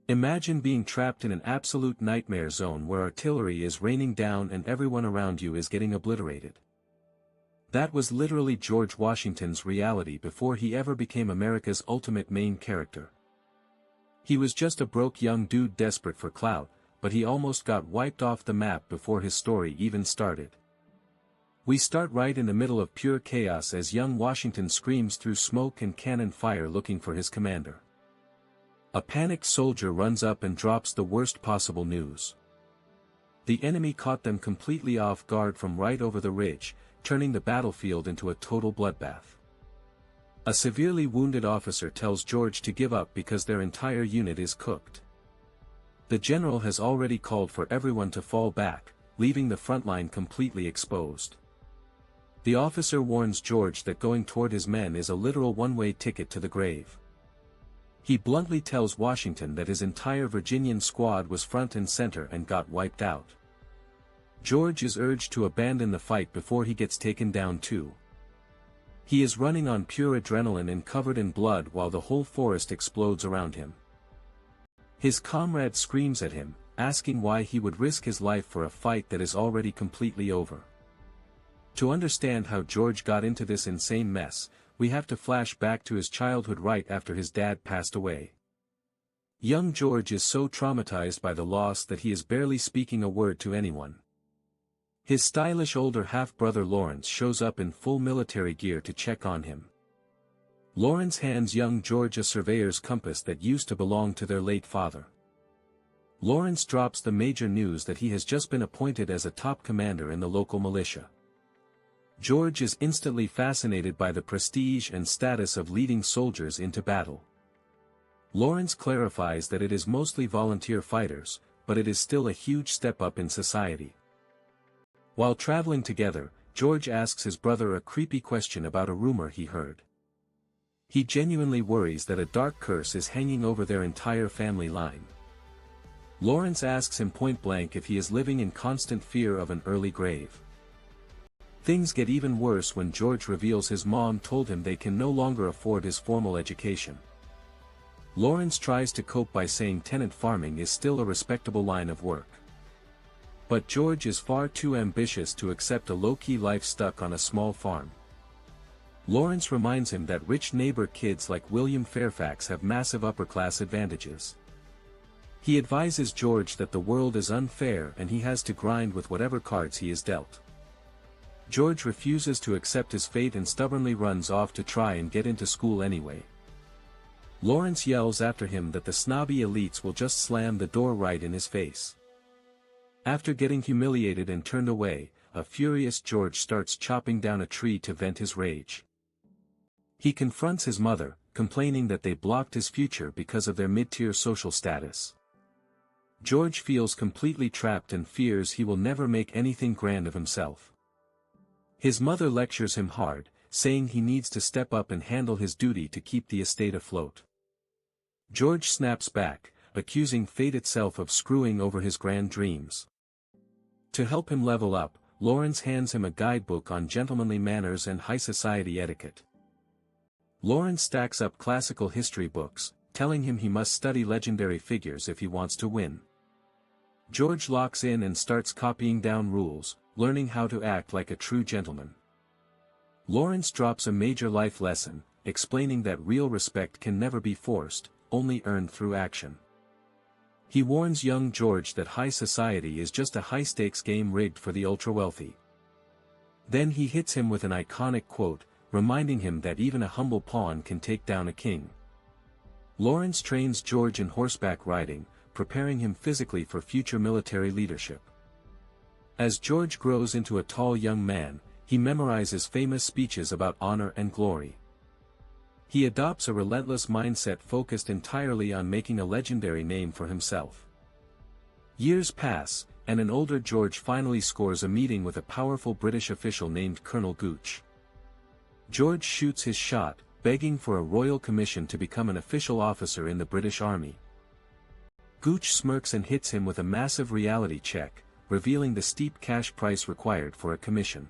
Imagine being trapped in an absolute nightmare zone where artillery is raining down and everyone around you is getting obliterated. That was literally George Washington's reality before he ever became America's ultimate main character. He was just a broke young dude desperate for clout, but he almost got wiped off the map before his story even started. We start right in the middle of pure chaos as young Washington screams through smoke and cannon fire looking for his commander. A panicked soldier runs up and drops the worst possible news. The enemy caught them completely off guard from right over the ridge, turning the battlefield into a total bloodbath. A severely wounded officer tells George to give up because their entire unit is cooked. The general has already called for everyone to fall back, leaving the front line completely exposed. The officer warns George that going toward his men is a literal one-way ticket to the grave. He bluntly tells Washington that his entire Virginian squad was front and center and got wiped out. George is urged to abandon the fight before he gets taken down too. He is running on pure adrenaline and covered in blood while the whole forest explodes around him. His comrade screams at him, asking why he would risk his life for a fight that is already completely over. To understand how George got into this insane mess, we have to flash back to his childhood right after his dad passed away. Young George is so traumatized by the loss that he is barely speaking a word to anyone. His stylish older half-brother Lawrence shows up in full military gear to check on him. Lawrence hands young George a surveyor's compass that used to belong to their late father. Lawrence drops the major news that he has just been appointed as a top commander in the local militia. George is instantly fascinated by the prestige and status of leading soldiers into battle. Lawrence clarifies that it is mostly volunteer fighters, but it is still a huge step up in society. While traveling together, George asks his brother a creepy question about a rumor he heard. He genuinely worries that a dark curse is hanging over their entire family line. Lawrence asks him point blank if he is living in constant fear of an early grave. Things get even worse when George reveals his mom told him they can no longer afford his formal education. Lawrence tries to cope by saying tenant farming is still a respectable line of work. But George is far too ambitious to accept a low-key life stuck on a small farm. Lawrence reminds him that rich neighbor kids like William Fairfax have massive upper-class advantages. He advises George that the world is unfair and he has to grind with whatever cards he is dealt. George refuses to accept his fate and stubbornly runs off to try and get into school anyway. Lawrence yells after him that the snobby elites will just slam the door right in his face. After getting humiliated and turned away, a furious George starts chopping down a tree to vent his rage. He confronts his mother, complaining that they blocked his future because of their mid-tier social status. George feels completely trapped and fears he will never make anything grand of himself. His mother lectures him hard, saying he needs to step up and handle his duty to keep the estate afloat. George snaps back, accusing fate itself of screwing over his grand dreams. To help him level up, Lawrence hands him a guidebook on gentlemanly manners and high society etiquette. Lawrence stacks up classical history books, telling him he must study legendary figures if he wants to win. George locks in and starts copying down rules, learning how to act like a true gentleman. Lawrence drops a major life lesson, explaining that real respect can never be forced, only earned through action. He warns young George that high society is just a high-stakes game rigged for the ultra-wealthy. Then he hits him with an iconic quote, reminding him that even a humble pawn can take down a king. Lawrence trains George in horseback riding, preparing him physically for future military leadership. As George grows into a tall young man, he memorizes famous speeches about honor and glory. He adopts a relentless mindset focused entirely on making a legendary name for himself. Years pass, and an older George finally scores a meeting with a powerful British official named Colonel Gooch. George shoots his shot, begging for a royal commission to become an official officer in the British Army. Gooch smirks and hits him with a massive reality check, revealing the steep cash price required for a commission.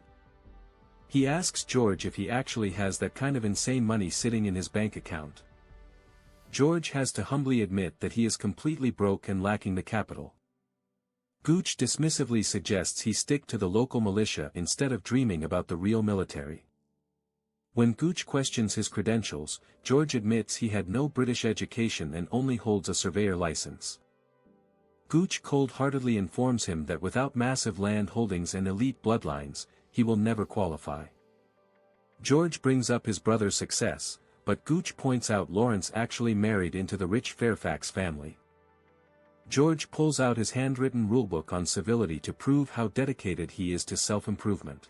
He asks George if he actually has that kind of insane money sitting in his bank account. George has to humbly admit that he is completely broke and lacking the capital. Gooch dismissively suggests he stick to the local militia instead of dreaming about the real military. When Gooch questions his credentials, George admits he had no British education and only holds a surveyor license. Gooch cold-heartedly informs him that without massive land holdings and elite bloodlines, he will never qualify. George brings up his brother's success, but Gooch points out Lawrence actually married into the rich Fairfax family. George pulls out his handwritten rulebook on civility to prove how dedicated he is to self-improvement.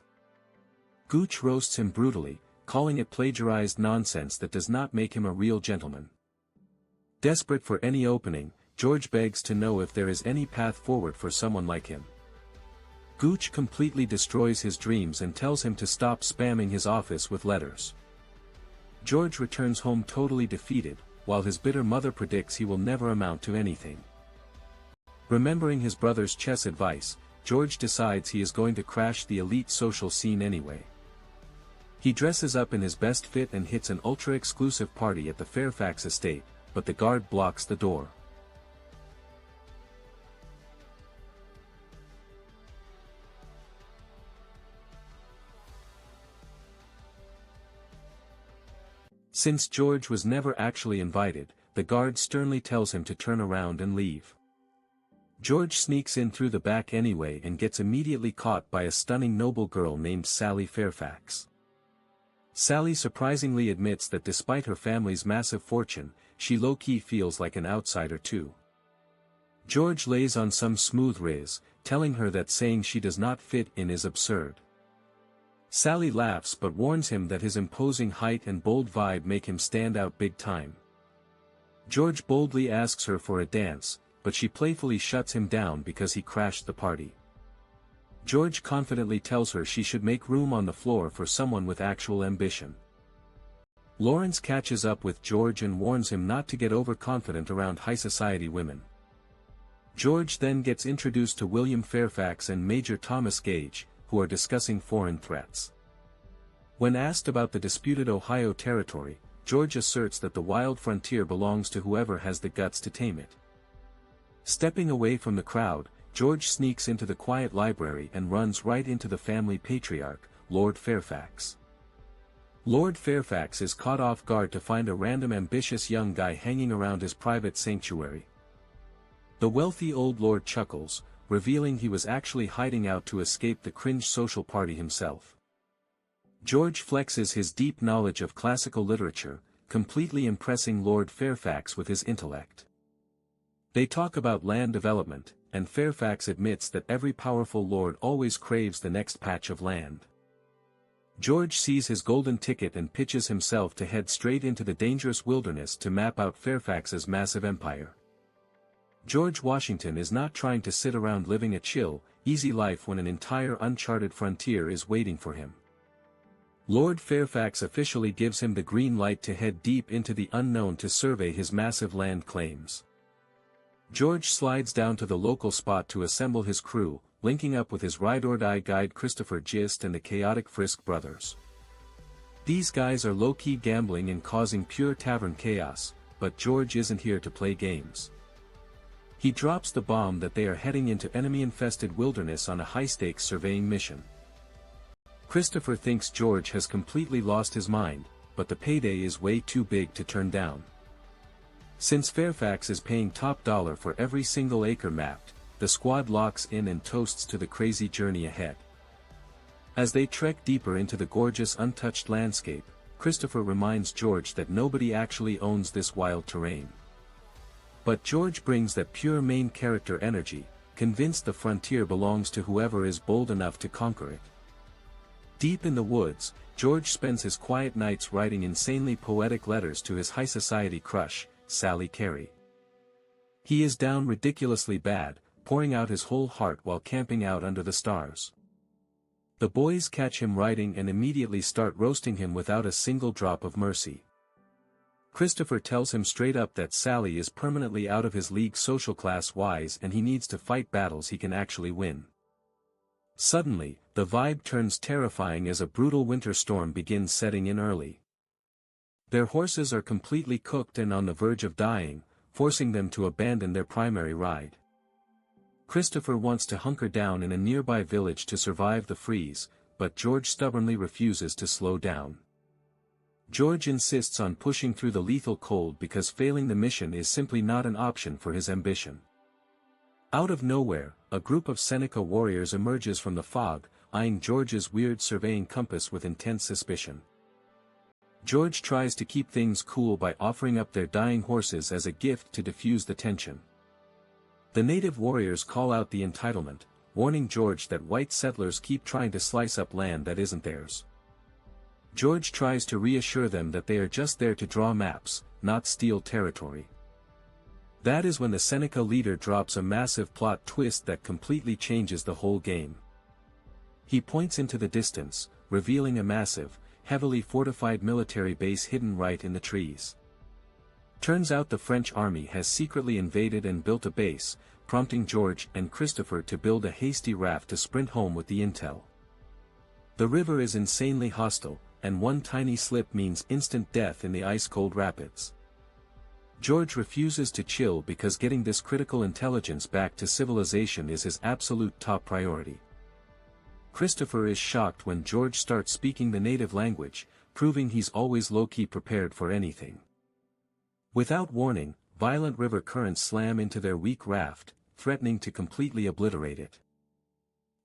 Gooch roasts him brutally, calling it plagiarized nonsense that does not make him a real gentleman. Desperate for any opening, George begs to know if there is any path forward for someone like him. Gooch completely destroys his dreams and tells him to stop spamming his office with letters. George returns home totally defeated, while his bitter mother predicts he will never amount to anything. Remembering his brother's chess advice, George decides he is going to crash the elite social scene anyway. He dresses up in his best fit and hits an ultra-exclusive party at the Fairfax estate, but the guard blocks the door. Since George was never actually invited, the guard sternly tells him to turn around and leave. George sneaks in through the back anyway and gets immediately caught by a stunning noble girl named Sally Fairfax. Sally surprisingly admits that despite her family's massive fortune, she low-key feels like an outsider too. George lays on some smooth riz, telling her that saying she does not fit in is absurd. Sally laughs but warns him that his imposing height and bold vibe make him stand out big time. George boldly asks her for a dance, but she playfully shuts him down because he crashed the party. George confidently tells her she should make room on the floor for someone with actual ambition. Lawrence catches up with George and warns him not to get overconfident around high society women. George then gets introduced to William Fairfax and Major Thomas Gage, who are discussing foreign threats. When asked about the disputed Ohio territory, George asserts that the wild frontier belongs to whoever has the guts to tame it. Stepping away from the crowd, George sneaks into the quiet library and runs right into the family patriarch, Lord Fairfax. Lord Fairfax is caught off guard to find a random ambitious young guy hanging around his private sanctuary. The wealthy old lord chuckles, revealing he was actually hiding out to escape the cringe social party himself. George flexes his deep knowledge of classical literature, completely impressing Lord Fairfax with his intellect. They talk about land development, and Fairfax admits that every powerful lord always craves the next patch of land. George sees his golden ticket and pitches himself to head straight into the dangerous wilderness to map out Fairfax's massive empire. George Washington is not trying to sit around living a chill, easy life when an entire uncharted frontier is waiting for him. Lord Fairfax officially gives him the green light to head deep into the unknown to survey his massive land claims. George slides down to the local spot to assemble his crew, linking up with his ride-or-die guide Christopher Gist and the chaotic Frisk brothers. These guys are low-key gambling and causing pure tavern chaos, but George isn't here to play games. He drops the bomb that they are heading into enemy-infested wilderness on a high-stakes surveying mission. Christopher thinks George has completely lost his mind, but the payday is way too big to turn down. Since Fairfax is paying top dollar for every single acre mapped, the squad locks in and toasts to the crazy journey ahead. As they trek deeper into the gorgeous untouched landscape, Christopher reminds George that nobody actually owns this wild terrain. But George brings that pure main character energy, convinced the frontier belongs to whoever is bold enough to conquer it. Deep in the woods, George spends his quiet nights writing insanely poetic letters to his high society crush, Sally Carey. He is down ridiculously bad, pouring out his whole heart while camping out under the stars. The boys catch him writing and immediately start roasting him without a single drop of mercy. Christopher tells him straight up that Sally is permanently out of his league social class-wise and he needs to fight battles he can actually win. Suddenly, the vibe turns terrifying as a brutal winter storm begins setting in early. Their horses are completely cooked and on the verge of dying, forcing them to abandon their primary ride. Christopher wants to hunker down in a nearby village to survive the freeze, but George stubbornly refuses to slow down. George insists on pushing through the lethal cold because failing the mission is simply not an option for his ambition. Out of nowhere, a group of Seneca warriors emerges from the fog, eyeing George's weird surveying compass with intense suspicion. George tries to keep things cool by offering up their dying horses as a gift to defuse the tension. The native warriors call out the entitlement, warning George that white settlers keep trying to slice up land that isn't theirs. George tries to reassure them that they are just there to draw maps, not steal territory. That is when the Seneca leader drops a massive plot twist that completely changes the whole game. He points into the distance, revealing a massive, heavily fortified military base hidden right in the trees. Turns out the French army has secretly invaded and built a base, prompting George and Christopher to build a hasty raft to sprint home with the intel. The river is insanely hostile, and one tiny slip means instant death in the ice-cold rapids. George refuses to chill because getting this critical intelligence back to civilization is his absolute top priority. Christopher is shocked when George starts speaking the native language, proving he's always low-key prepared for anything. Without warning, violent river currents slam into their weak raft, threatening to completely obliterate it.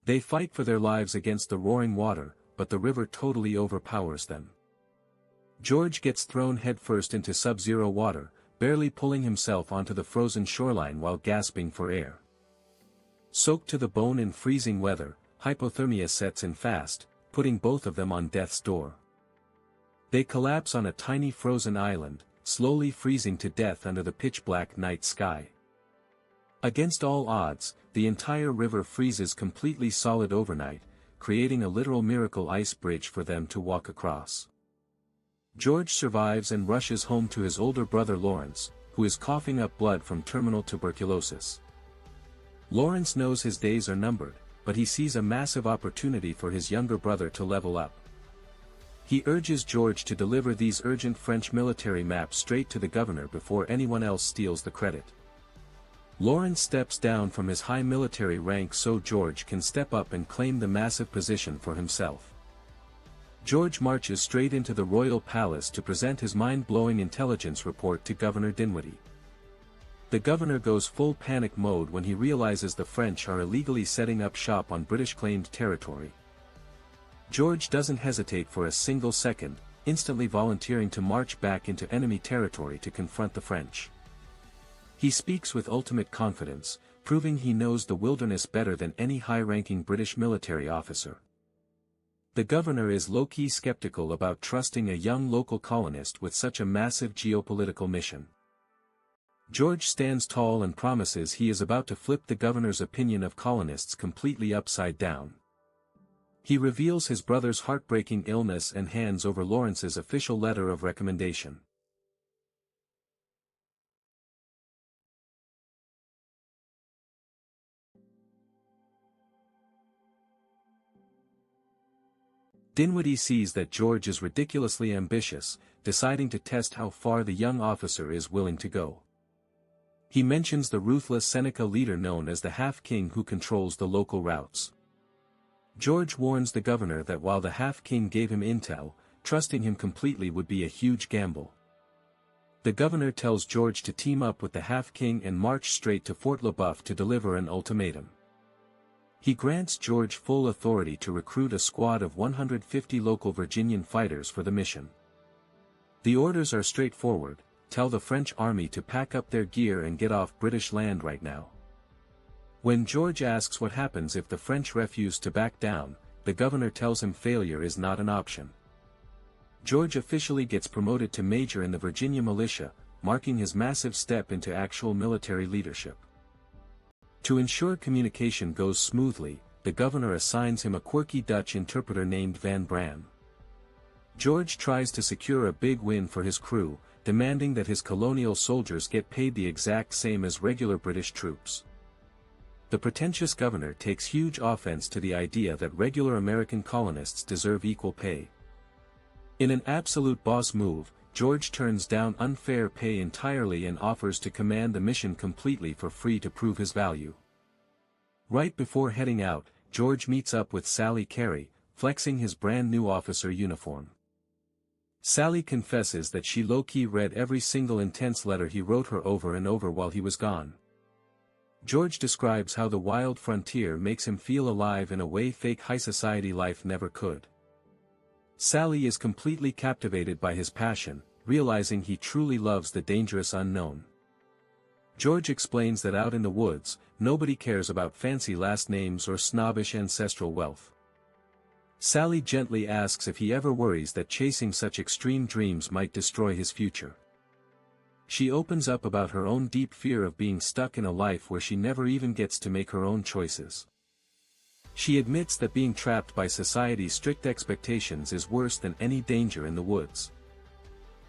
They fight for their lives against the roaring water, but the river totally overpowers them. George gets thrown headfirst into sub-zero water, barely pulling himself onto the frozen shoreline while gasping for air. Soaked to the bone in freezing weather, hypothermia sets in fast, putting both of them on death's door. They collapse on a tiny frozen island, slowly freezing to death under the pitch-black night sky. Against all odds, the entire river freezes completely solid overnight, creating a literal miracle ice bridge for them to walk across. George survives and rushes home to his older brother Lawrence, who is coughing up blood from terminal tuberculosis. Lawrence knows his days are numbered, but he sees a massive opportunity for his younger brother to level up. He urges George to deliver these urgent French military maps straight to the governor before anyone else steals the credit. Lawrence steps down from his high military rank so George can step up and claim the massive position for himself. George marches straight into the royal palace to present his mind-blowing intelligence report to Governor Dinwiddie. The governor goes full panic mode when he realizes the French are illegally setting up shop on British-claimed territory. George doesn't hesitate for a single second, instantly volunteering to march back into enemy territory to confront the French. He speaks with ultimate confidence, proving he knows the wilderness better than any high-ranking British military officer. The governor is low-key skeptical about trusting a young local colonist with such a massive geopolitical mission. George stands tall and promises he is about to flip the governor's opinion of colonists completely upside down. He reveals his brother's heartbreaking illness and hands over Lawrence's official letter of recommendation. Dinwiddie sees that George is ridiculously ambitious, deciding to test how far the young officer is willing to go. He mentions the ruthless Seneca leader known as the Half-King who controls the local routes. George warns the governor that while the Half-King gave him intel, trusting him completely would be a huge gamble. The governor tells George to team up with the Half-King and march straight to Fort LeBoeuf to deliver an ultimatum. He grants George full authority to recruit a squad of 150 local Virginian fighters for the mission. The orders are straightforward: tell the French army to pack up their gear and get off British land right now. When George asks what happens if the French refuse to back down, the governor tells him failure is not an option. George officially gets promoted to major in the Virginia militia, marking his massive step into actual military leadership. To ensure communication goes smoothly, the governor assigns him a quirky Dutch interpreter named Van Bran. George tries to secure a big win for his crew, demanding that his colonial soldiers get paid the exact same as regular British troops. The pretentious governor takes huge offense to the idea that regular American colonists deserve equal pay. In an absolute boss move, George turns down unfair pay entirely and offers to command the mission completely for free to prove his value. Right before heading out, George meets up with Sally Carey, flexing his brand new officer uniform. Sally confesses that she low-key read every single intense letter he wrote her over and over while he was gone. George describes how the wild frontier makes him feel alive in a way fake high society life never could. Sally is completely captivated by his passion, realizing he truly loves the dangerous unknown. George explains that out in the woods, nobody cares about fancy last names or snobbish ancestral wealth. Sally gently asks if he ever worries that chasing such extreme dreams might destroy his future. She opens up about her own deep fear of being stuck in a life where she never even gets to make her own choices. She admits that being trapped by society's strict expectations is worse than any danger in the woods.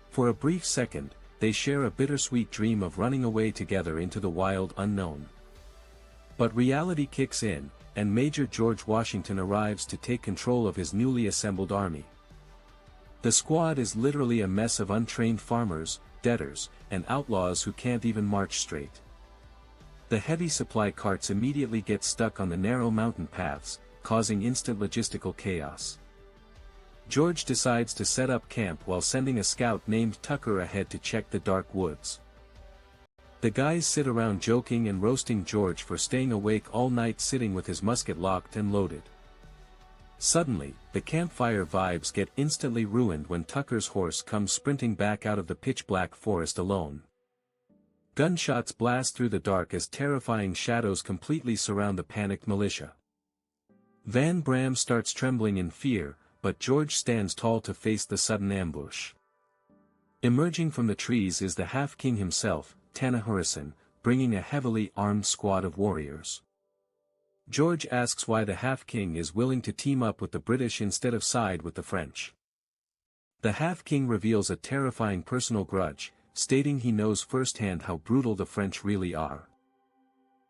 For a brief second, they share a bittersweet dream of running away together into the wild unknown. But reality kicks in, and Major George Washington arrives to take control of his newly assembled army. The squad is literally a mess of untrained farmers, debtors, and outlaws who can't even march straight. The heavy supply carts immediately get stuck on the narrow mountain paths, causing instant logistical chaos. George decides to set up camp while sending a scout named Tucker ahead to check the dark woods. The guys sit around joking and roasting George for staying awake all night sitting with his musket locked and loaded. Suddenly, the campfire vibes get instantly ruined when Tucker's horse comes sprinting back out of the pitch-black forest alone. Gunshots blast through the dark as terrifying shadows completely surround the panicked militia. Van Bram starts trembling in fear, but George stands tall to face the sudden ambush. Emerging from the trees is the Half-King himself, Tanahorison, bringing a heavily armed squad of warriors. George asks why the Half-King is willing to team up with the British instead of side with the French. The Half-King reveals a terrifying personal grudge, stating he knows firsthand how brutal the French really are.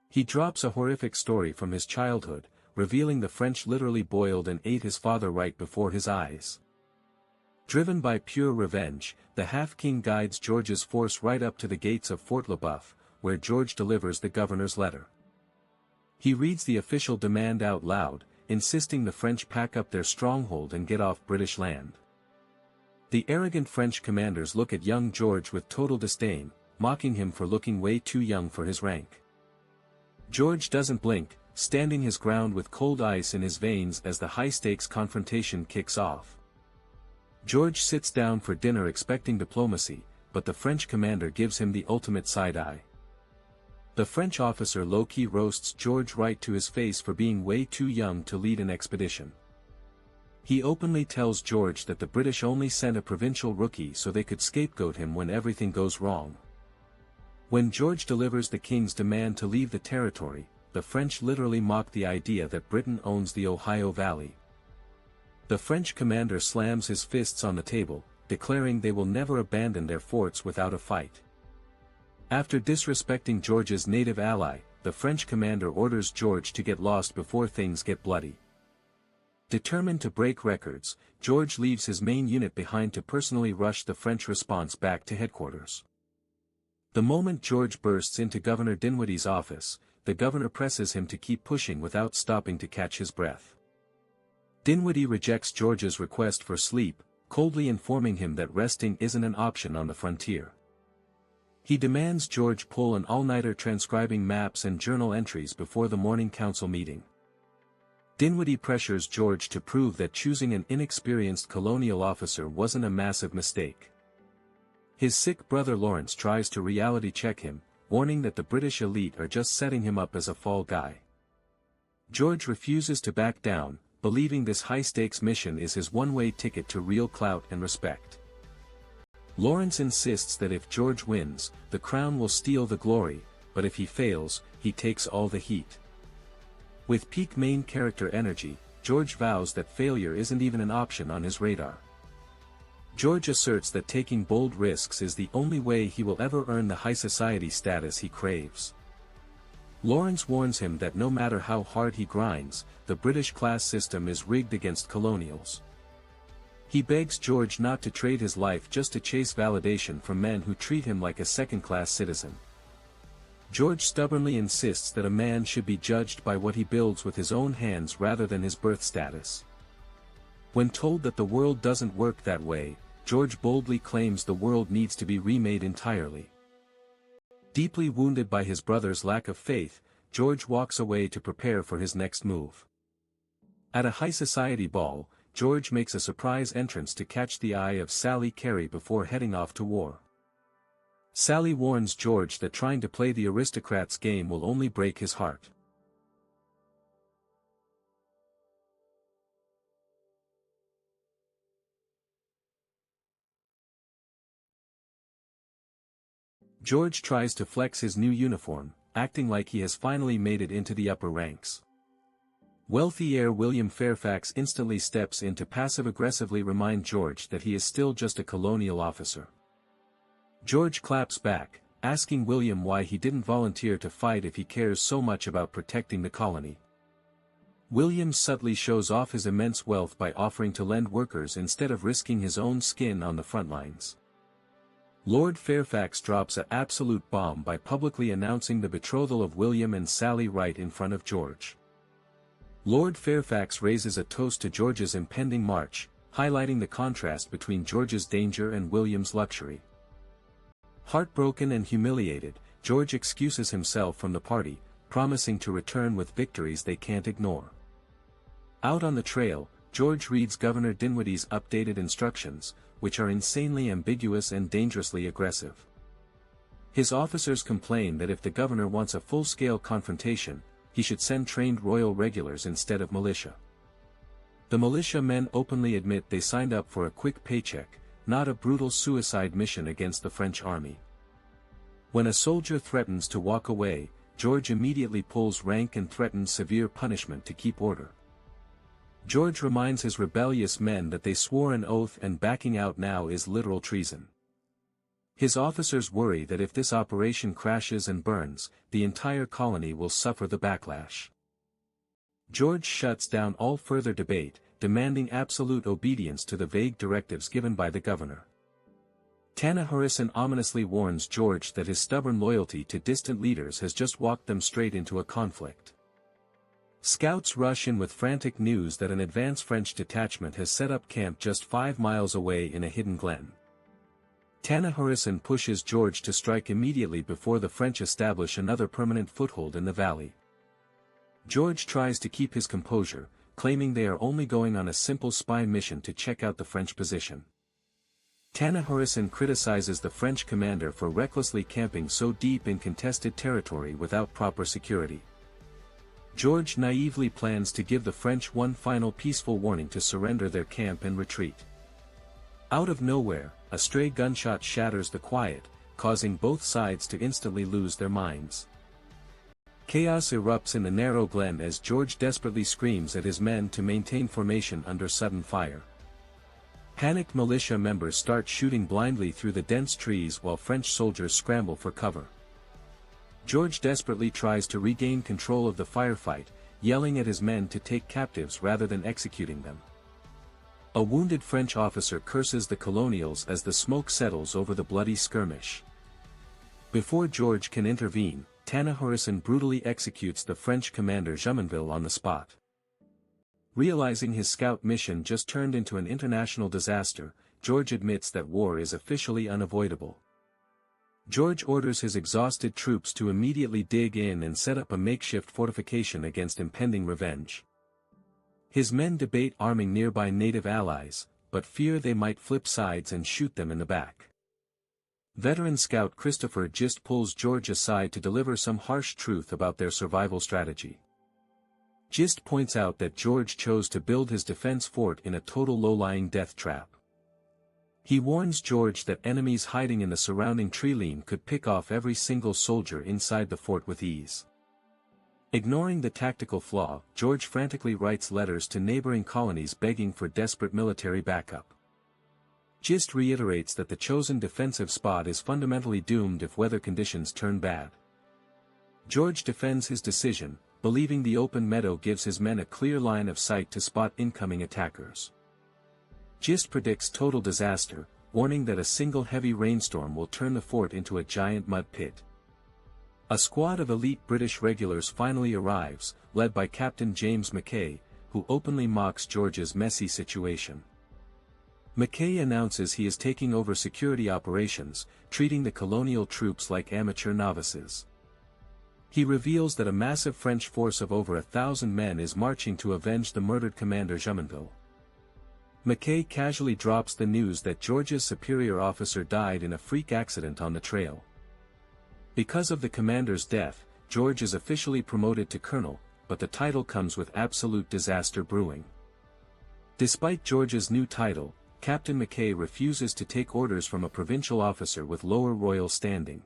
He drops a horrific story from his childhood, revealing the French literally boiled and ate his father right before his eyes. Driven by pure revenge, the Half-King guides George's force right up to the gates of Fort LeBoeuf, where George delivers the governor's letter. He reads the official demand out loud, insisting the French pack up their stronghold and get off British land. The arrogant French commanders look at young George with total disdain, mocking him for looking way too young for his rank. George doesn't blink, standing his ground with cold ice in his veins as the high-stakes confrontation kicks off. George sits down for dinner expecting diplomacy, but the French commander gives him the ultimate side-eye. The French officer low-key roasts George right to his face for being way too young to lead an expedition. He openly tells George that the British only sent a provincial rookie so they could scapegoat him when everything goes wrong. When George delivers the king's demand to leave the territory, the French literally mock the idea that Britain owns the Ohio Valley. The French commander slams his fists on the table, declaring they will never abandon their forts without a fight. After disrespecting George's native ally, the French commander orders George to get lost before things get bloody. Determined to break records, George leaves his main unit behind to personally rush the French response back to headquarters. The moment George bursts into Governor Dinwiddie's office, the governor presses him to keep pushing without stopping to catch his breath. Dinwiddie rejects George's request for sleep, coldly informing him that resting isn't an option on the frontier. He demands George pull an all-nighter transcribing maps and journal entries before the morning council meeting. Dinwiddie pressures George to prove that choosing an inexperienced colonial officer wasn't a massive mistake. His sick brother Lawrence tries to reality check him, warning that the British elite are just setting him up as a fall guy. George refuses to back down, believing this high-stakes mission is his one-way ticket to real clout and respect. Lawrence insists that if George wins, the crown will steal the glory, but if he fails, he takes all the heat. With peak main character energy, George vows that failure isn't even an option on his radar. George asserts that taking bold risks is the only way he will ever earn the high society status he craves. Lawrence warns him that no matter how hard he grinds, the British class system is rigged against colonials. He begs George not to trade his life just to chase validation from men who treat him like a second-class citizen. George stubbornly insists that a man should be judged by what he builds with his own hands rather than his birth status. When told that the world doesn't work that way, George boldly claims the world needs to be remade entirely. Deeply wounded by his brother's lack of faith, George walks away to prepare for his next move. At a high society ball, George makes a surprise entrance to catch the eye of Sally Carey before heading off to war. Sally warns George that trying to play the aristocrat's game will only break his heart. George tries to flex his new uniform, acting like he has finally made it into the upper ranks. Wealthy heir William Fairfax instantly steps in to passive-aggressively remind George that he is still just a colonial officer. George claps back, asking William why he didn't volunteer to fight if he cares so much about protecting the colony. William subtly shows off his immense wealth by offering to lend workers instead of risking his own skin on the front lines. Lord Fairfax drops an absolute bomb by publicly announcing the betrothal of William and Sally right in front of George. Lord Fairfax raises a toast to George's impending march, highlighting the contrast between George's danger and William's luxury. Heartbroken and humiliated, George excuses himself from the party, promising to return with victories they can't ignore. Out on the trail, George reads Governor Dinwiddie's updated instructions, which are insanely ambiguous and dangerously aggressive. His officers complain that if the governor wants a full-scale confrontation, he should send trained royal regulars instead of militia. The militia men openly admit they signed up for a quick paycheck, not a brutal suicide mission against the French army. When a soldier threatens to walk away, George immediately pulls rank and threatens severe punishment to keep order. George reminds his rebellious men that they swore an oath and backing out now is literal treason. His officers worry that if this operation crashes and burns, the entire colony will suffer the backlash. George shuts down all further debate, demanding absolute obedience to the vague directives given by the governor. Tana Harrison ominously warns George that his stubborn loyalty to distant leaders has just walked them straight into a conflict. Scouts rush in with frantic news that an advance French detachment has set up camp just 5 miles away in a hidden glen. Tana Harrison pushes George to strike immediately before the French establish another permanent foothold in the valley. George tries to keep his composure, claiming they are only going on a simple spy mission to check out the French position. Tana Harrison criticizes the French commander for recklessly camping so deep in contested territory without proper security. George naively plans to give the French one final peaceful warning to surrender their camp and retreat. Out of nowhere, a stray gunshot shatters the quiet, causing both sides to instantly lose their minds. Chaos erupts in the narrow glen as George desperately screams at his men to maintain formation under sudden fire. Panicked militia members start shooting blindly through the dense trees while French soldiers scramble for cover. George desperately tries to regain control of the firefight, yelling at his men to take captives rather than executing them. A wounded French officer curses the colonials as the smoke settles over the bloody skirmish. Before George can intervene, Tana Harrison brutally executes the French commander Jumonville on the spot. Realizing his scout mission just turned into an international disaster, George admits that war is officially unavoidable. George orders his exhausted troops to immediately dig in and set up a makeshift fortification against impending revenge. His men debate arming nearby native allies, but fear they might flip sides and shoot them in the back. Veteran scout Christopher Gist pulls George aside to deliver some harsh truth about their survival strategy. Gist points out that George chose to build his defense fort in a total low-lying death trap. He warns George that enemies hiding in the surrounding tree line could pick off every single soldier inside the fort with ease. Ignoring the tactical flaw, George frantically writes letters to neighboring colonies begging for desperate military backup. Gist reiterates that the chosen defensive spot is fundamentally doomed if weather conditions turn bad. George defends his decision, believing the open meadow gives his men a clear line of sight to spot incoming attackers. Gist predicts total disaster, warning that a single heavy rainstorm will turn the fort into a giant mud pit. A squad of elite British regulars finally arrives, led by Captain James Mackay, who openly mocks George's messy situation. Mackay announces he is taking over security operations, treating the colonial troops like amateur novices. He reveals that a massive French force of over 1,000 men is marching to avenge the murdered commander Jumonville. Mackay casually drops the news that George's superior officer died in a freak accident on the trail. Because of the commander's death, George is officially promoted to colonel, but the title comes with absolute disaster brewing. Despite George's new title, Captain Mackay refuses to take orders from a provincial officer with lower royal standing.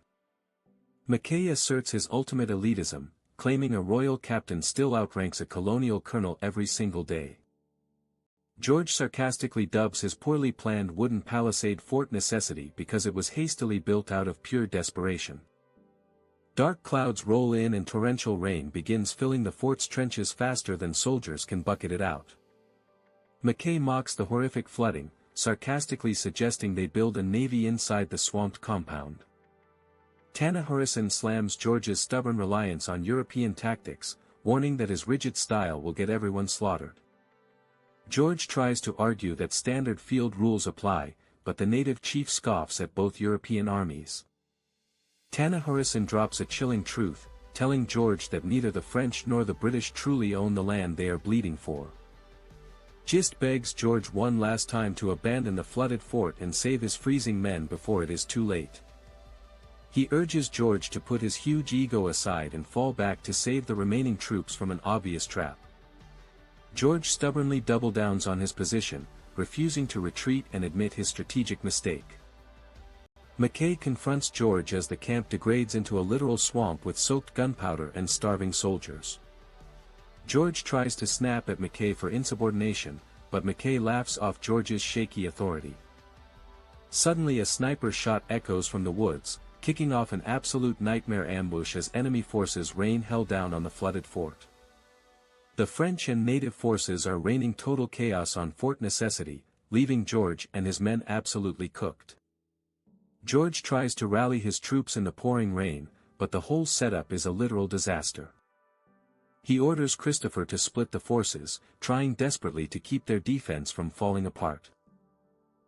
Mackay asserts his ultimate elitism, claiming a royal captain still outranks a colonial colonel every single day. George sarcastically dubs his poorly planned wooden palisade fort necessity because it was hastily built out of pure desperation. Dark clouds roll in and torrential rain begins filling the fort's trenches faster than soldiers can bucket it out. Mackay mocks the horrific flooding, sarcastically suggesting they build a navy inside the swamped compound. Tanna Harrison slams George's stubborn reliance on European tactics, warning that his rigid style will get everyone slaughtered. George tries to argue that standard field rules apply, but the native chief scoffs at both European armies. Tanna Harrison drops a chilling truth, telling George that neither the French nor the British truly own the land they are bleeding for. Gist begs George one last time to abandon the flooded fort and save his freezing men before it is too late. He urges George to put his huge ego aside and fall back to save the remaining troops from an obvious trap. George stubbornly double-downs on his position, refusing to retreat and admit his strategic mistake. Mackay confronts George as the camp degrades into a literal swamp with soaked gunpowder and starving soldiers. George tries to snap at Mackay for insubordination, but Mackay laughs off George's shaky authority. Suddenly a sniper shot echoes from the woods, kicking off an absolute nightmare ambush as enemy forces rain hell down on the flooded fort. The French and native forces are raining total chaos on Fort Necessity, leaving George and his men absolutely cooked. George tries to rally his troops in the pouring rain, but the whole setup is a literal disaster. He orders Christopher to split the forces, trying desperately to keep their defense from falling apart.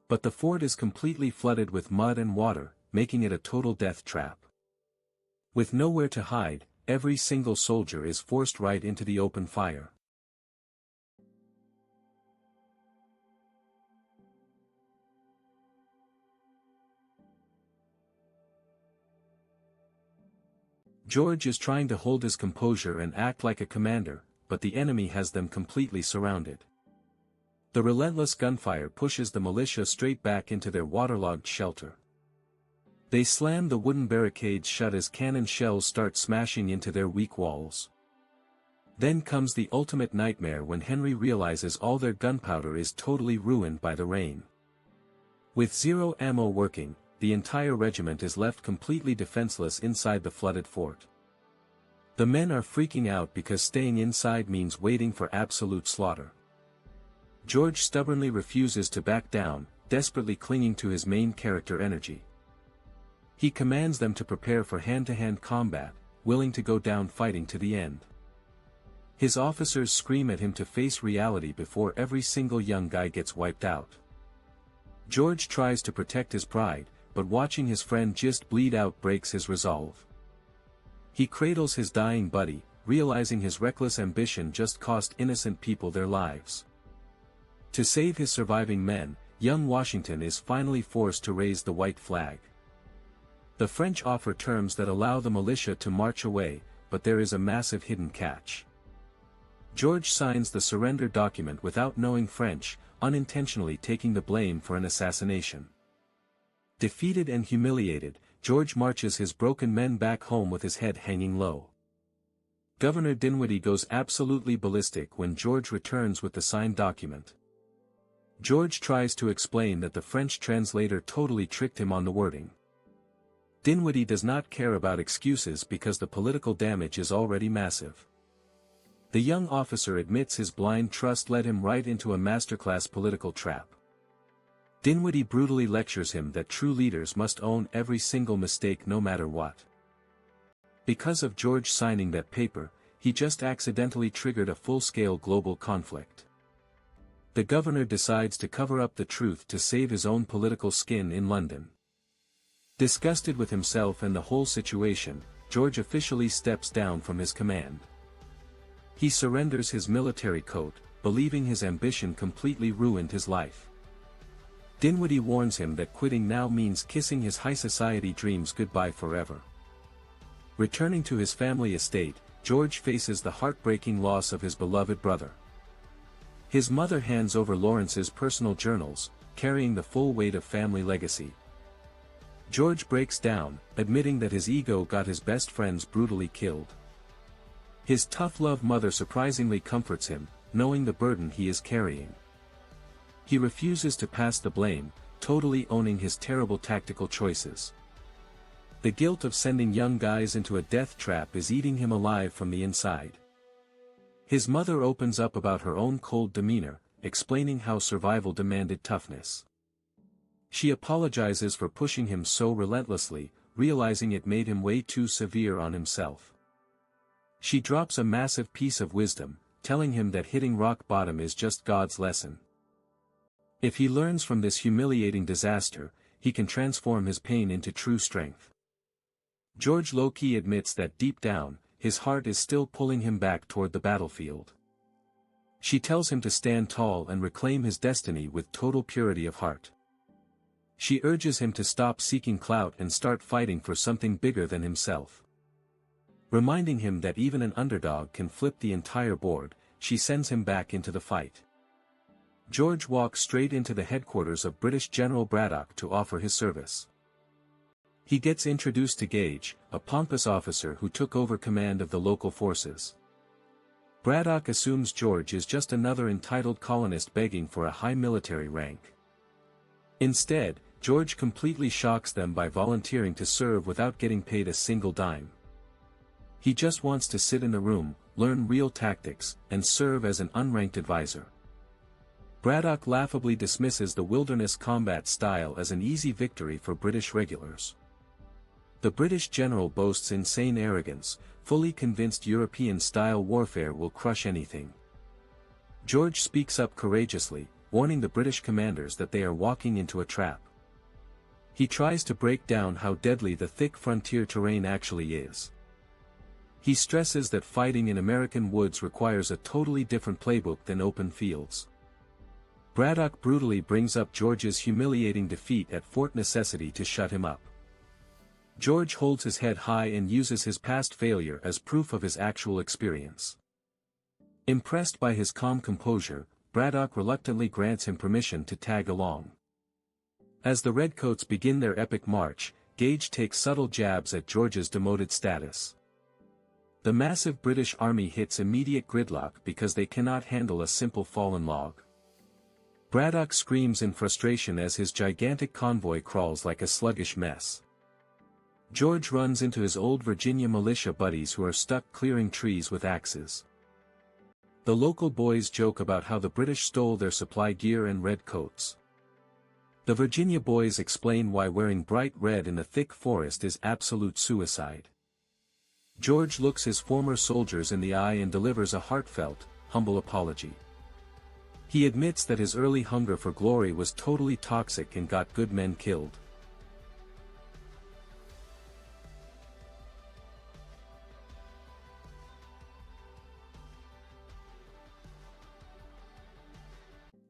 But the fort is completely flooded with mud and water, making it a total death trap. With nowhere to hide, every single soldier is forced right into the open fire. George is trying to hold his composure and act like a commander, but the enemy has them completely surrounded. The relentless gunfire pushes the militia straight back into their waterlogged shelter. They slam the wooden barricades shut as cannon shells start smashing into their weak walls. Then comes the ultimate nightmare when Henry realizes all their gunpowder is totally ruined by the rain. With zero ammo working, the entire regiment is left completely defenseless inside the flooded fort. The men are freaking out because staying inside means waiting for absolute slaughter. George stubbornly refuses to back down, desperately clinging to his main character energy. He commands them to prepare for hand-to-hand combat, willing to go down fighting to the end. His officers scream at him to face reality before every single young guy gets wiped out. George tries to protect his pride, but watching his friend just bleed out breaks his resolve. He cradles his dying buddy, realizing his reckless ambition just cost innocent people their lives. To save his surviving men, young Washington is finally forced to raise the white flag. The French offer terms that allow the militia to march away, but there is a massive hidden catch. George signs the surrender document without knowing French, unintentionally taking the blame for an assassination. Defeated and humiliated, George marches his broken men back home with his head hanging low. Governor Dinwiddie goes absolutely ballistic when George returns with the signed document. George tries to explain that the French translator totally tricked him on the wording. Dinwiddie does not care about excuses because the political damage is already massive. The young officer admits his blind trust led him right into a masterclass political trap. Dinwiddie brutally lectures him that true leaders must own every single mistake no matter what. Because of George signing that paper, he just accidentally triggered a full-scale global conflict. The governor decides to cover up the truth to save his own political skin in London. Disgusted with himself and the whole situation, George officially steps down from his command. He surrenders his military coat, believing his ambition completely ruined his life. Dinwiddie warns him that quitting now means kissing his high society dreams goodbye forever. Returning to his family estate, George faces the heartbreaking loss of his beloved brother. His mother hands over Lawrence's personal journals, carrying the full weight of family legacy. George breaks down, admitting that his ego got his best friends brutally killed. His tough-love mother surprisingly comforts him, knowing the burden he is carrying. He refuses to pass the blame, totally owning his terrible tactical choices. The guilt of sending young guys into a death trap is eating him alive from the inside. His mother opens up about her own cold demeanor, explaining how survival demanded toughness. She apologizes for pushing him so relentlessly, realizing it made him way too severe on himself. She drops a massive piece of wisdom, telling him that hitting rock bottom is just God's lesson. If he learns from this humiliating disaster, he can transform his pain into true strength. George low-key admits that deep down, his heart is still pulling him back toward the battlefield. She tells him to stand tall and reclaim his destiny with total purity of heart. She urges him to stop seeking clout and start fighting for something bigger than himself. Reminding him that even an underdog can flip the entire board, she sends him back into the fight. George walks straight into the headquarters of British General Braddock to offer his service. He gets introduced to Gage, a pompous officer who took over command of the local forces. Braddock assumes George is just another entitled colonist begging for a high military rank. Instead, George completely shocks them by volunteering to serve without getting paid a single dime. He just wants to sit in the room, learn real tactics, and serve as an unranked advisor. Braddock laughably dismisses the wilderness combat style as an easy victory for British regulars. The British general boasts insane arrogance, fully convinced European-style warfare will crush anything. George speaks up courageously, warning the British commanders that they are walking into a trap. He tries to break down how deadly the thick frontier terrain actually is. He stresses that fighting in American woods requires a totally different playbook than open fields. Braddock brutally brings up George's humiliating defeat at Fort Necessity to shut him up. George holds his head high and uses his past failure as proof of his actual experience. Impressed by his calm composure, Braddock reluctantly grants him permission to tag along. As the Redcoats begin their epic march, Gage takes subtle jabs at George's demoted status. The massive British army hits immediate gridlock because they cannot handle a simple fallen log. Braddock screams in frustration as his gigantic convoy crawls like a sluggish mess. George runs into his old Virginia militia buddies who are stuck clearing trees with axes. The local boys joke about how the British stole their supply gear and red coats. The Virginia boys explain why wearing bright red in the thick forest is absolute suicide. George looks his former soldiers in the eye and delivers a heartfelt, humble apology. He admits that his early hunger for glory was totally toxic and got good men killed.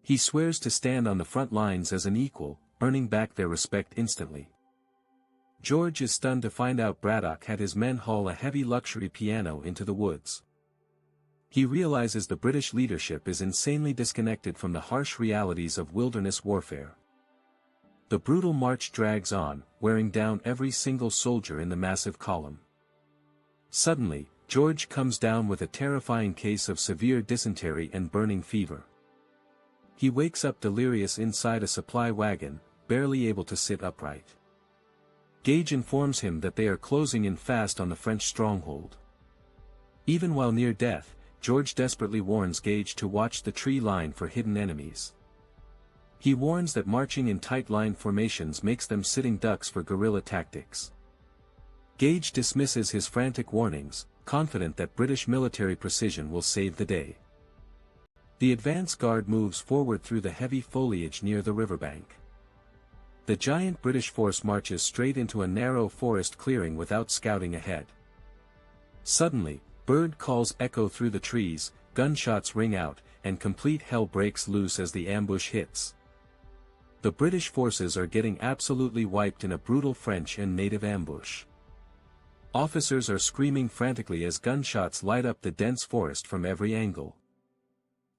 He swears to stand on the front lines as an equal, earning back their respect instantly. George is stunned to find out Braddock had his men haul a heavy luxury piano into the woods. He realizes the British leadership is insanely disconnected from the harsh realities of wilderness warfare. The brutal march drags on, wearing down every single soldier in the massive column. Suddenly, George comes down with a terrifying case of severe dysentery and burning fever. He wakes up delirious inside a supply wagon, barely able to sit upright. Gage informs him that they are closing in fast on the French stronghold. Even while near death, George desperately warns Gage to watch the tree line for hidden enemies. He warns that marching in tight line formations makes them sitting ducks for guerrilla tactics. Gage dismisses his frantic warnings, confident that British military precision will save the day. The advance guard moves forward through the heavy foliage near the riverbank. The giant British force marches straight into a narrow forest clearing without scouting ahead. Suddenly, bird calls echo through the trees, gunshots ring out, and complete hell breaks loose as the ambush hits. The British forces are getting absolutely wiped in a brutal French and native ambush. Officers are screaming frantically as gunshots light up the dense forest from every angle.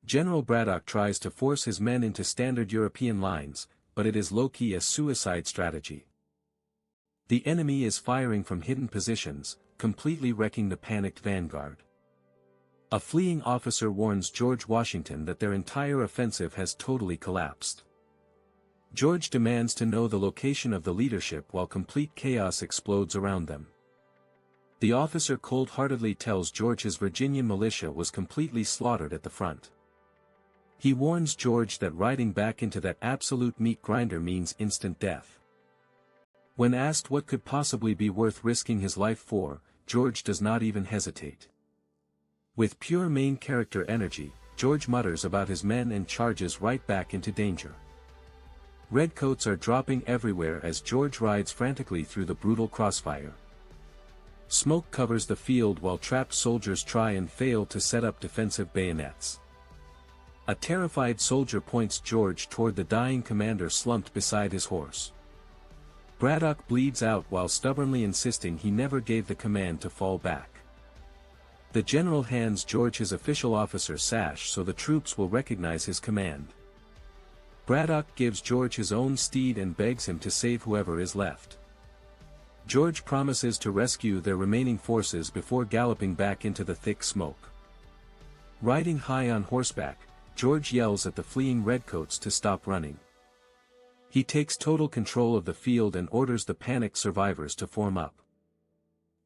General Braddock tries to force his men into standard European lines, but it is low-key a suicide strategy. The enemy is firing from hidden positions, completely wrecking the panicked vanguard. A fleeing officer warns George Washington that their entire offensive has totally collapsed. George demands to know the location of the leadership while complete chaos explodes around them. The officer cold-heartedly tells George his Virginian militia was completely slaughtered at the front. He warns George that riding back into that absolute meat grinder means instant death. When asked what could possibly be worth risking his life for, George does not even hesitate. With pure main character energy, George mutters about his men and charges right back into danger. Redcoats are dropping everywhere as George rides frantically through the brutal crossfire. Smoke covers the field while trapped soldiers try and fail to set up defensive bayonets. A terrified soldier points George toward the dying commander slumped beside his horse. Braddock bleeds out while stubbornly insisting he never gave the command to fall back. The general hands George his official officer sash so the troops will recognize his command. Braddock gives George his own steed and begs him to save whoever is left. George promises to rescue their remaining forces before galloping back into the thick smoke. Riding high on horseback, George yells at the fleeing redcoats to stop running. He takes total control of the field and orders the panicked survivors to form up.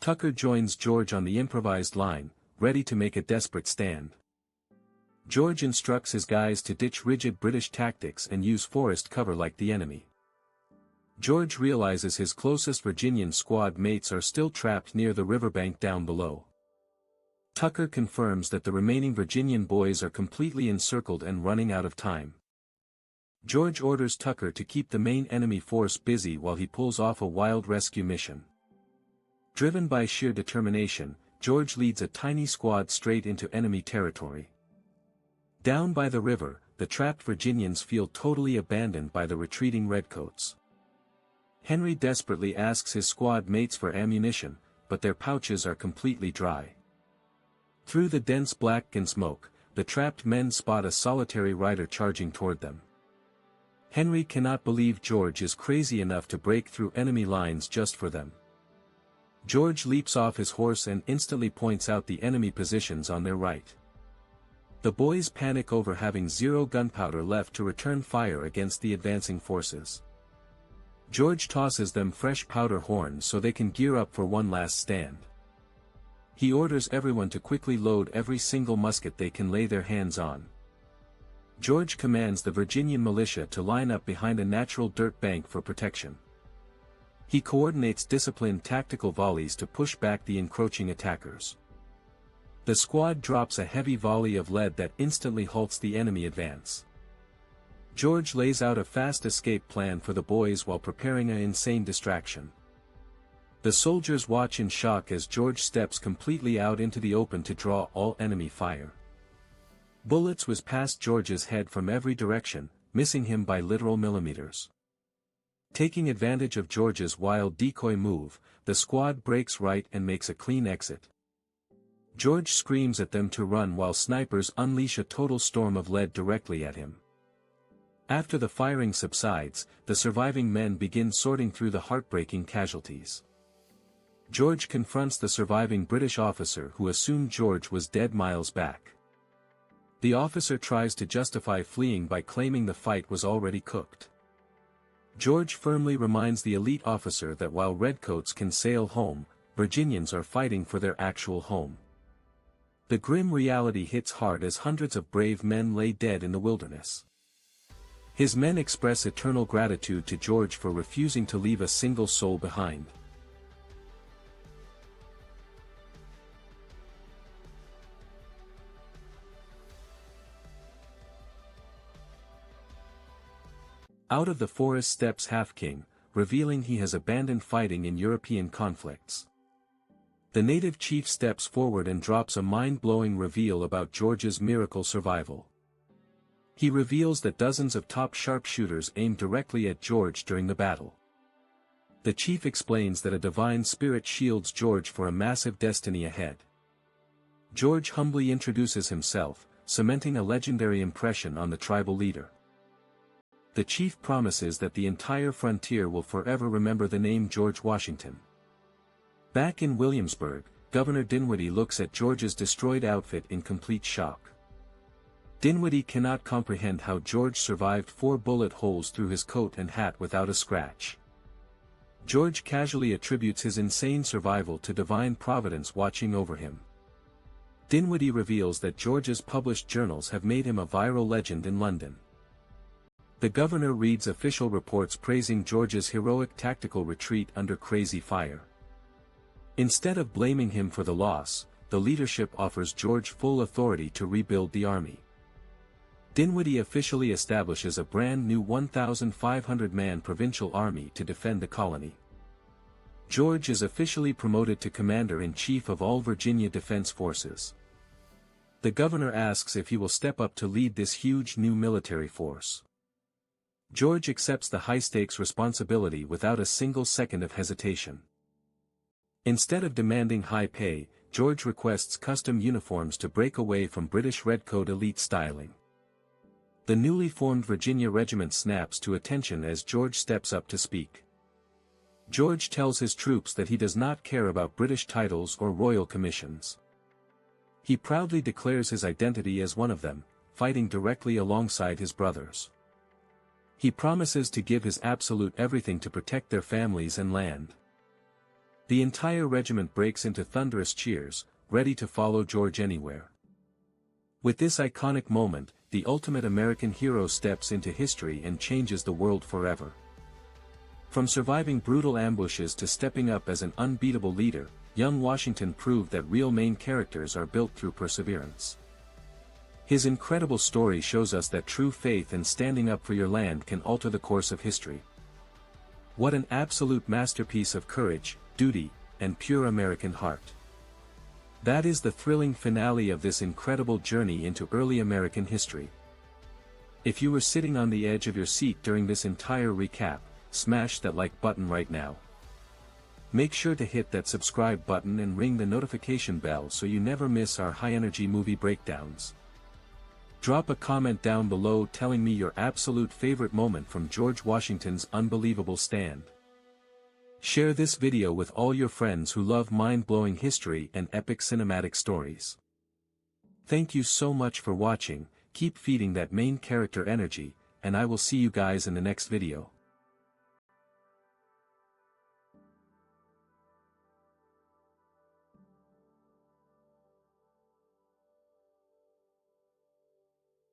Tucker joins George on the improvised line, ready to make a desperate stand. George instructs his guys to ditch rigid British tactics and use forest cover like the enemy. George realizes his closest Virginian squad mates are still trapped near the riverbank down below. Tucker confirms that the remaining Virginian boys are completely encircled and running out of time. George orders Tucker to keep the main enemy force busy while he pulls off a wild rescue mission. Driven by sheer determination, George leads a tiny squad straight into enemy territory. Down by the river, the trapped Virginians feel totally abandoned by the retreating redcoats. Henry desperately asks his squad mates for ammunition, but their pouches are completely dry. Through the dense black smoke, the trapped men spot a solitary rider charging toward them. Henry cannot believe George is crazy enough to break through enemy lines just for them. George leaps off his horse and instantly points out the enemy positions on their right. The boys panic over having zero gunpowder left to return fire against the advancing forces. George tosses them fresh powder horns so they can gear up for one last stand. He orders everyone to quickly load every single musket they can lay their hands on. George commands the Virginian militia to line up behind a natural dirt bank for protection. He coordinates disciplined tactical volleys to push back the encroaching attackers. The squad drops a heavy volley of lead that instantly halts the enemy advance. George lays out a fast escape plan for the boys while preparing an insane distraction. The soldiers watch in shock as George steps completely out into the open to draw all enemy fire. Bullets whiz past George's head from every direction, missing him by literal millimeters. Taking advantage of George's wild decoy move, the squad breaks right and makes a clean exit. George screams at them to run while snipers unleash a total storm of lead directly at him. After the firing subsides, the surviving men begin sorting through the heartbreaking casualties. George confronts the surviving British officer who assumed George was dead miles back. The officer tries to justify fleeing by claiming the fight was already cooked. George firmly reminds the elite officer that while redcoats can sail home, Virginians are fighting for their actual home. The grim reality hits hard as hundreds of brave men lay dead in the wilderness. His men express eternal gratitude to George for refusing to leave a single soul behind. Out of the forest steps Half-King, revealing he has abandoned fighting in European conflicts. The native chief steps forward and drops a mind-blowing reveal about George's miracle survival. He reveals that dozens of top sharpshooters aimed directly at George during the battle. The chief explains that a divine spirit shields George for a massive destiny ahead. George humbly introduces himself, cementing a legendary impression on the tribal leader. The chief promises that the entire frontier will forever remember the name George Washington. Back in Williamsburg, Governor Dinwiddie looks at George's destroyed outfit in complete shock. Dinwiddie cannot comprehend how George survived 4 bullet holes through his coat and hat without a scratch. George casually attributes his insane survival to divine providence watching over him. Dinwiddie reveals that George's published journals have made him a viral legend in London. The governor reads official reports praising George's heroic tactical retreat under crazy fire. Instead of blaming him for the loss, the leadership offers George full authority to rebuild the army. Dinwiddie officially establishes a brand new 1,500-man provincial army to defend the colony. George is officially promoted to Commander-in-Chief of all Virginia Defense Forces. The governor asks if he will step up to lead this huge new military force. George accepts the high-stakes responsibility without a single second of hesitation. Instead of demanding high pay, George requests custom uniforms to break away from British redcoat elite styling. The newly formed Virginia Regiment snaps to attention as George steps up to speak. George tells his troops that he does not care about British titles or royal commissions. He proudly declares his identity as one of them, fighting directly alongside his brothers. He promises to give his absolute everything to protect their families and land. The entire regiment breaks into thunderous cheers, ready to follow George anywhere. With this iconic moment, the ultimate American hero steps into history and changes the world forever. From surviving brutal ambushes to stepping up as an unbeatable leader, young Washington proved that real main characters are built through perseverance. His incredible story shows us that true faith and standing up for your land can alter the course of history. What an absolute masterpiece of courage, duty, and pure American heart. That is the thrilling finale of this incredible journey into early American history. If you were sitting on the edge of your seat during this entire recap, smash that like button right now. Make sure to hit that subscribe button and ring the notification bell so you never miss our high-energy movie breakdowns. Drop a comment down below telling me your absolute favorite moment from George Washington's unbelievable stand. Share this video with all your friends who love mind-blowing history and epic cinematic stories. Thank you so much for watching, keep feeding that main character energy, and I will see you guys in the next video.